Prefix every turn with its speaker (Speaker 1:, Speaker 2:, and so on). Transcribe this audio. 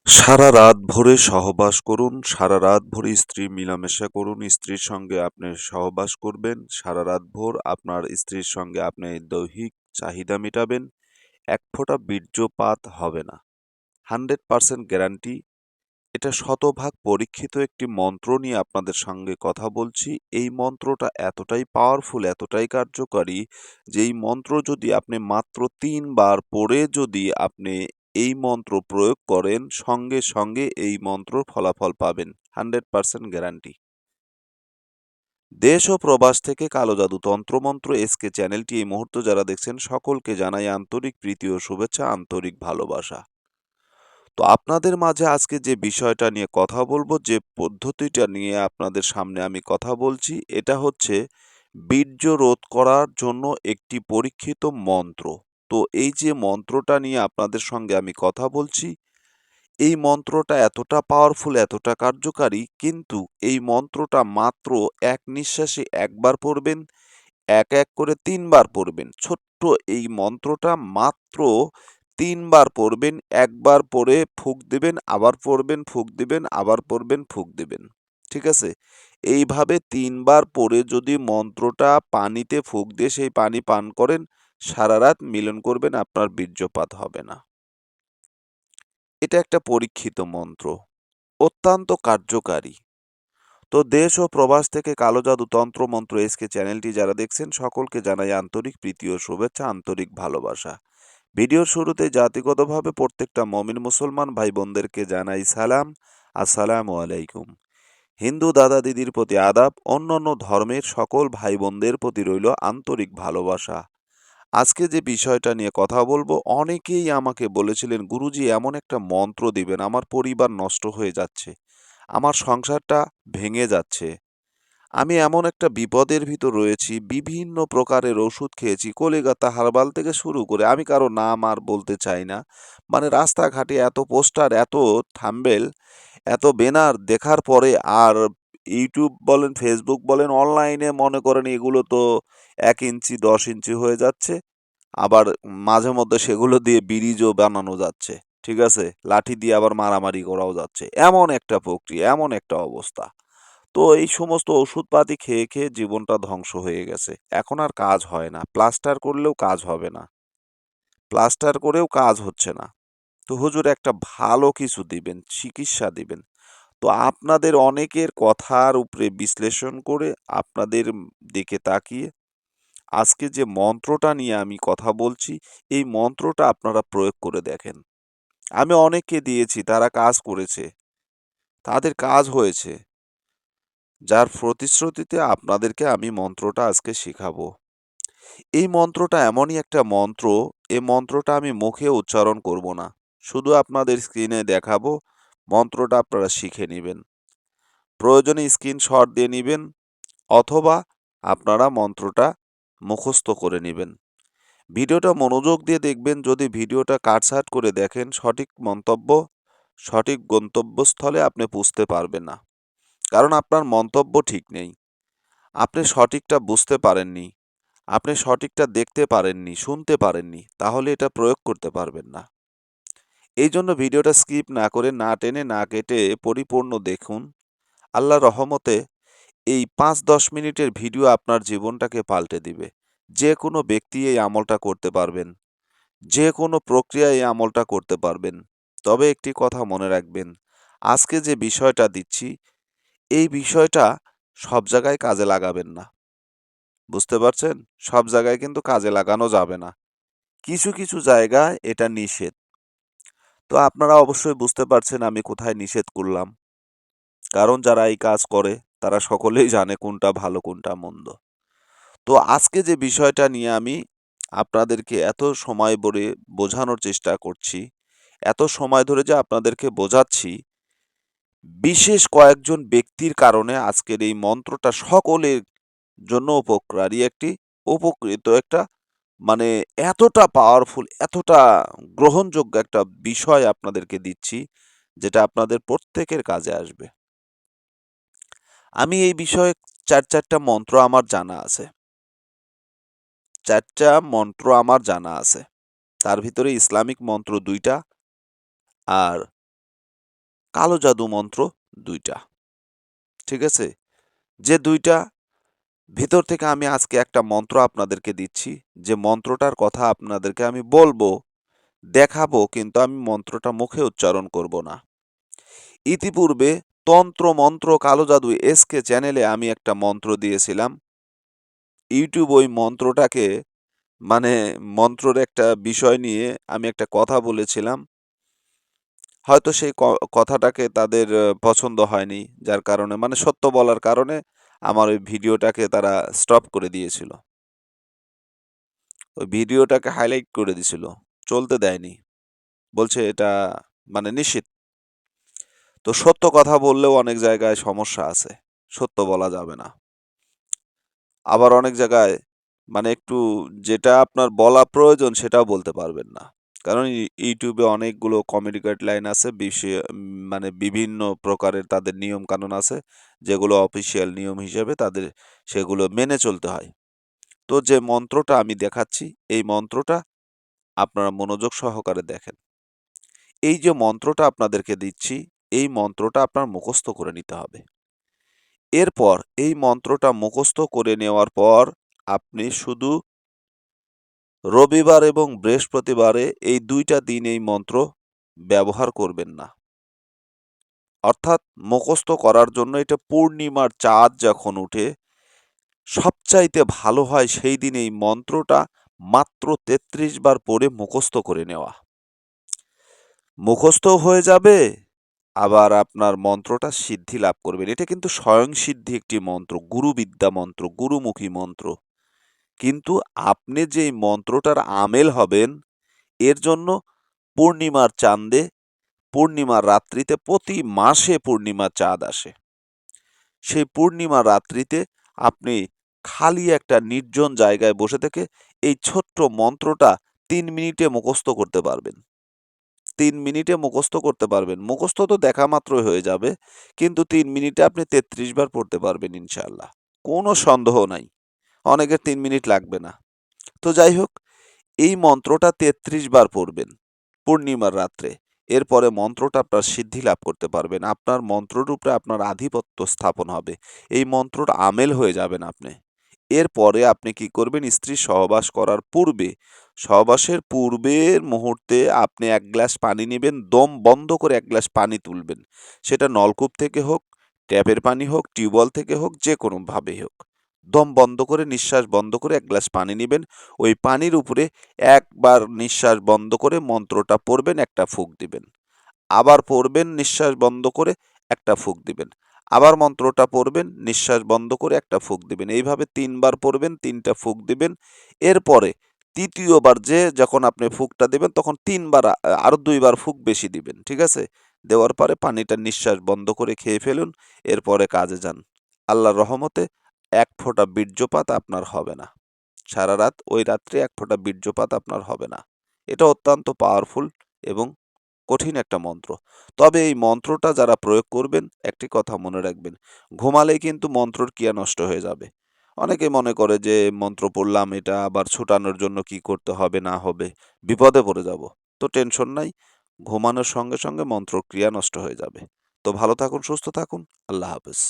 Speaker 1: সারা রাত ভরে সহবাস করুন, সারা রাত ভরে স্ত্রী মিলামেশা করুন, স্ত্রীর সঙ্গে আপনি সহবাস করবেন, সারা রাত ভোর আপনার স্ত্রীর সঙ্গে আপনি দৈহিক চাহিদা মেটাবেন, এক ফোঁটা বীর্যপাত হবে না। 100% গ্যারান্টি। এটা শতভাগ পরীক্ষিত একটি মন্ত্র নিয়ে আপনাদের সঙ্গে কথা বলছি। এই মন্ত্রটা এতটাই পাওয়ারফুল, এতটাই কার্যকারী যে এই মন্ত্র যদি আপনি মাত্র ৩ বার পড়ে যদি আপনি এই মন্ত্র প্রয়োগ করেন, সঙ্গে সঙ্গে এই মন্ত্রর ফলাফল পাবেন। 100% গ্যারান্টি। দেশ ও প্রবাস থেকে কালো জাদু তন্ত্রমন্ত্র এসকে চ্যানেলটি এই মুহূর্তে যারা দেখছেন সকলকে জানাই আন্তরিক প্রীতি ও শুভেচ্ছা, আন্তরিক ভালোবাসা। তো আপনাদের মাঝে আজকে যে বিষয়টা নিয়ে কথা বলবো, যে পদ্ধতিটা নিয়ে আপনাদের সামনে আমি কথা বলছি, এটা হচ্ছে বীর্য রোধ করার জন্য একটি পরীক্ষিত মন্ত্র। তো এই যে মন্ত্রটা নিয়ে আপনাদের সঙ্গে আমি কথা বলছি, এই মন্ত্রটা এতটা পাওয়ারফুল, এতটা কার্যকারী, কিন্তু এই মন্ত্রটা মাত্র এক নিঃশ্বাসে একবার পড়বেন, এক এক করে ৩ বার পড়বেন। ছোট্ট এই মন্ত্রটা মাত্র ৩ বার পড়বেন। একবার পড়ে ফুঁক দিবেন, আবার পড়বেন, ফুঁক দিবেন, আবার পড়বেন, ফুঁক দিবেন। ঠিক আছে? এইভাবে ৩ বার পড়ে যদি মন্ত্রটা পানিতে ফুঁক দিয়ে সেই পানি পান করেন, সারারাত মিলন করবেন, আপনার বীর্যপাত হবে না। এটা একটা পরীক্ষিত মন্ত্র, অত্যন্ত কার্যকারী। তো দেশ ও প্রবাস থেকে কালো জাদু তন্ত্র মন্ত্র এসকে চ্যানেলটি যারা দেখছেন সকলকে জানাই আন্তরিক প্রীতি ও শুভেচ্ছা, আন্তরিক ভালোবাসা। ভিডিওর শুরুতে জাতিগতভাবে প্রত্যেকটা মমিন মুসলমান ভাই বোনদেরকে জানাই সালাম, আসসালামু আলাইকুম। হিন্দু দাদা দিদির প্রতি আদাব, অন্যান্য ধর্মের সকল ভাই বোনদের প্রতি রইল আন্তরিক ভালোবাসা। আজকে যে বিষয়টা নিয়ে কথা বলবো, অনেকেই আমাকে বলেছিলেন গুরুজি এমন একটা মন্ত্র দিবেন, আমার পরিবার নষ্ট হয়ে যাচ্ছে, আমার সংসারটা ভেঙে যাচ্ছে, আমি এমন একটা বিপদের ভিতর রয়েছি, বিভিন্ন প্রকারের ওষুধ খেয়েছি, কলিকাতা হারবাল থেকে শুরু করে, আমি কারো নাম আর বলতে চাই না। মানে রাস্তাঘাটে এত পোস্টার, এত থাম্বনেল, এত ব্যানার দেখার পরে আর ইউটিউব বলেন, ফেসবুক বলেন, অনলাইনে মনে করেন এগুলো তো ১ ইঞ্চি ১০ ইঞ্চি হয়ে যাচ্ছে। আবার মাঝে মধ্যে সেগুলো দিয়ে ব্রিজও বানানো যাচ্ছে। ঠিক আছে? লাঠি দিয়ে আবার মারামারি করাও যাচ্ছে। এমন একটা প্রক্রিয়া, এমন একটা অবস্থা। তো এই সমস্ত ওষুধপাতি খেয়ে খেয়ে জীবনটা ধ্বংস হয়ে গেছে। এখন আর কাজ হয় না। প্লাস্টার করলেও কাজ হবে না। প্লাস্টার করেও কাজ হচ্ছে না। তো হুজুর একটা ভালো কিছু দিবেন, চিকিৎসা দিবেন। তো আপনাদের অনেকের কথার উপরে বিশ্লেষণ করে, আপনাদের দিকে তাকিয়ে আজকে যে মন্ত্রটা নিয়ে আমি কথা বলছি, এই মন্ত্রটা আপনারা প্রয়োগ করে দেখেন। আমি অনেককে দিয়েছি, তারা কাজ করেছে, তাদের কাজ হয়েছে। যার প্রতিশ্রুতিতে আপনাদেরকে আমি মন্ত্রটা আজকে শিখাবো। এই মন্ত্রটা এমনই একটা মন্ত্র, এই মন্ত্রটা আমি মুখে উচ্চারণ করব না। শুধু আপনাদের স্ক্রিনে দেখাবো, মন্ত্রটা আপনারা শিখে নিবেন। প্রয়োজনে স্ক্রিনশট দিয়ে নিবেন, অথবা আপনারা মন্ত্রটা মুখস্থ করে নিবেন। ভিডিওটা মনোযোগ দিয়ে দেখবেন। যদি ভিডিওটা কাটছাঁট করে দেখেন, সঠিক মন্তব্য, সঠিক গন্তব্যস্থলে আপনি পৌঁছতে পারবেন না। কারণ আপনার মন্তব্য ঠিক নেই। আপনি সঠিকটা বুঝতে পারেননি, আপনি সঠিকটা দেখতে পারেননি, শুনতে পারেননি, তাহলে এটা প্রয়োগ করতে পারবেন না। এই জন্য ভিডিওটা স্কিপ না করে, না টেনে, না কেটে পরিপূর্ণ দেখুন। আল্লাহর রহমতে এই ৫-১০ মিনিটের ভিডিও আপনার জীবনটাকে পাল্টে দিবে। যে কোনো ব্যক্তি এই আমলটা করতে পারবেন, যে কোনো প্রক্রিয়ায় এই আমলটা করতে পারবেন। তবে একটি কথা মনে রাখবেন, আজকে যে বিষয়টা দিচ্ছি, এই বিষয়টা সব জায়গায় কাজে লাগাবেন না। বুঝতে পারছেন? সব জায়গায় কিন্তু কাজে লাগানো যাবে না। কিছু কিছু জায়গায় এটা নিষেধ। তো আপনারা অবশ্যই বুঝতে পারছেন আমি কোথায় নিষেধ করলাম। কারণ যারা এই কাজ করে তারা সকলেই জানে কোনটা ভালো, কোনটা মন্দ। তো আজকে যে বিষয়টা নিয়ে আমি আপনাদেরকে এত সময় ধরে বোঝানোর চেষ্টা করছি, এত সময় ধরে যে আপনাদেরকে বোঝাচ্ছি, বিশেষ কয়েকজন ব্যক্তির কারণে আজকের এই মন্ত্রটা সকলের জন্য উপকৃত একটা, মানে এতটা পাওয়ারফুল, এতটা গ্রহণযোগ্য একটা বিষয় আপনাদেরকে দিচ্ছি, যেটা আপনাদের প্রত্যেকের কাজে আসবে। আমি এই বিষয়ে ৪টা মন্ত্র আমার জানা আছে। ৪টা মন্ত্র আমার জানা আছে। তার ভিতরে ইসলামিক মন্ত্র ২টা, আর কালো জাদু মন্ত্র ২টা। ঠিক আছে? যে ২টা ভিতর থেকে আমি আজকে একটা মন্ত্র আপনাদেরকে দিচ্ছি, যে মন্ত্রটার কথা আপনাদেরকে আমি বলবো, দেখাবো, কিন্তু আমি মন্ত্রটা মুখে উচ্চারণ করব না। ইতিপূর্বে তন্ত্র মন্ত্র কালো জাদু এসকে চ্যানেলে আমি একটা মন্ত্র দিয়েছিলাম। ইউটিউব ওই মন্ত্রটাকে মানে মন্ত্রর একটা বিষয় নিয়ে আমি একটা কথা বলেছিলাম। হয়তো সেই কথাটাকে তাদের পছন্দ হয়নি। যার কারণে মানে সত্য বলার কারণে আমার ওই ভিডিওটাকে তারা স্টপ করে দিয়েছিল। ওই ভিডিওটাকে হাইলাইট করে দিছিল। চলতে দেয়নি। বলছে এটা মানে নিষিদ্ধ। তো সত্য কথা বললেও অনেক জায়গায় সমস্যা আছে। সত্য বলা যাবে না। আবার অনেক জায়গায় মানে একটু যেটা আপনার বলা প্রয়োজন সেটাও বলতে পারবেন না। কারণ ইউটিউবে অনেকগুলো কমেডি গাইডলাইন আছে, মানে বিভিন্ন প্রকারের তাদের নিয়ম কানুন আছে, যেগুলো অফিসিয়াল নিয়ম হিসেবে তাদের সেগুলো মেনে চলতে হয়। তো যে মন্ত্রটা আমি দেখাচ্ছি, এই মন্ত্রটা আপনারা মনোযোগ সহকারে দেখেন। এই যে মন্ত্রটা আপনাদেরকে দিচ্ছি, এই মন্ত্রটা আপনার মুখস্থ করে নিতে হবে। এরপর এই মন্ত্রটা মুখস্থ করে নেওয়ার পর আপনি শুধু রবিবার এবং বৃহস্পতিবারে এই ২টা দিন এই মন্ত্র ব্যবহার করবেন না। অর্থাৎ মুখস্থ করার জন্য এটা পূর্ণিমার চাঁদ যখন উঠে সবচাইতে ভালো হয় সেই দিন এই মন্ত্রটা মাত্র ৩৩ বার পড়ে মুখস্থ করে নেওয়া। মুখস্থও হয়ে যাবে, আবার আপনার মন্ত্রটা সিদ্ধি লাভ করবেন। এটা কিন্তু স্বয়ং সিদ্ধি একটি মন্ত্র, গুরুবিদ্যা মন্ত্র, গুরুমুখী মন্ত্র। কিন্তু আপনি যে এই মন্ত্রটার আমেল হবেন, এর জন্য পূর্ণিমার চাঁদে, পূর্ণিমার রাত্রিতে, প্রতি মাসে পূর্ণিমার চাঁদ আসে। সেই পূর্ণিমা রাত্রিতে আপনি খালি একটা নির্জন জায়গায় বসে থেকে এই ছোট্ট মন্ত্রটা ৩ মিনিটে মুখস্থ করতে পারবেন। ৩ মিনিটে মুখস্থ করতে পারবেন। মুখস্থ তো দেখা মাত্রই হয়ে যাবে, কিন্তু ৩ মিনিটে আপনি ৩৩ বার পড়তে পারবেন ইনশাআল্লাহ। কোনো সন্দেহ নাই। অনেকের ৩ মিনিট লাগবে না। তো যাই হোক, এই মন্ত্রটা ৩৩ বার পড়বেন পূর্ণিমার রাত্রে। এরপরে মন্ত্রটা আপনার সিদ্ধি লাভ করতে পারবেন। আপনার মন্ত্রর উপরে আপনার আধিপত্য স্থাপন হবে। এই মন্ত্রর আমেল হয়ে যাবেন আপনি। এরপরে আপনি কি করবেন? স্ত্রী সহবাস করার পূর্বে, সহবাসের পূর্বের মুহূর্তে আপনি ১ গ্লাস পানি নিবেন, দম বন্ধ করে ১ গ্লাস পানি তুলবেন। সেটা নলকূপ থেকে হোক, ট্যাপের পানি হোক, টিউবওয়েল থেকে হোক, যেকোনোভাবেই হোক। দম বন্ধ করে, নিঃশ্বাস বন্ধ করে ১ গ্লাস পানি নিবেন। ওই পানির উপরে একবার নিঃশ্বাস বন্ধ করে মন্ত্রটা পড়বেন, একটা ফুঁক দিবেন। আবার পড়বেন, নিঃশ্বাস বন্ধ করে একটা ফুঁক দিবেন। আবার মন্ত্রটা পড়বেন, নিঃশ্বাস বন্ধ করে একটা ফুঁক দিবেন। এইভাবে ৩ বার পড়বেন, ৩টা ফুঁক দিবেন। এরপরে ৩য় বার যখন আপনি ফুঁকটা দিবেন তখন ৩ বার আরো ২ বার ফুঁক বেশি দিবেন। ঠিক আছে? দেওয়ার পরে পানিটা নিঃশ্বাস বন্ধ করে খেয়ে ফেলুন। এরপরে কাজে যান। আল্লাহর রহমতে ১ ফোঁটা বীর্যপাত আপনার হবে না। সারারাত ওই রাত্রে ১ ফোঁটা বীর্যপাত আপনার হবে না। এটা অত্যন্ত পাওয়ারফুল এবং কঠিন একটা মন্ত্র। তবে এই মন্ত্রটা যারা প্রয়োগ করবেন, একটি কথা মনে রাখবেন, ঘুমালেই কিন্তু মন্ত্রর ক্রিয়া নষ্ট হয়ে যাবে। অনেকে মনে করে যে মন্ত্র পড়লাম, এটা আবার ছুটানোর জন্য কি করতে হবে না হবে, বিপদে পড়ে যাব। তো টেনশন নাই, ঘুমানোর সঙ্গে সঙ্গে মন্ত্রর ক্রিয়া নষ্ট হয়ে যাবে। তো ভালো থাকুন, সুস্থ থাকুন। আল্লাহ হাফেজ।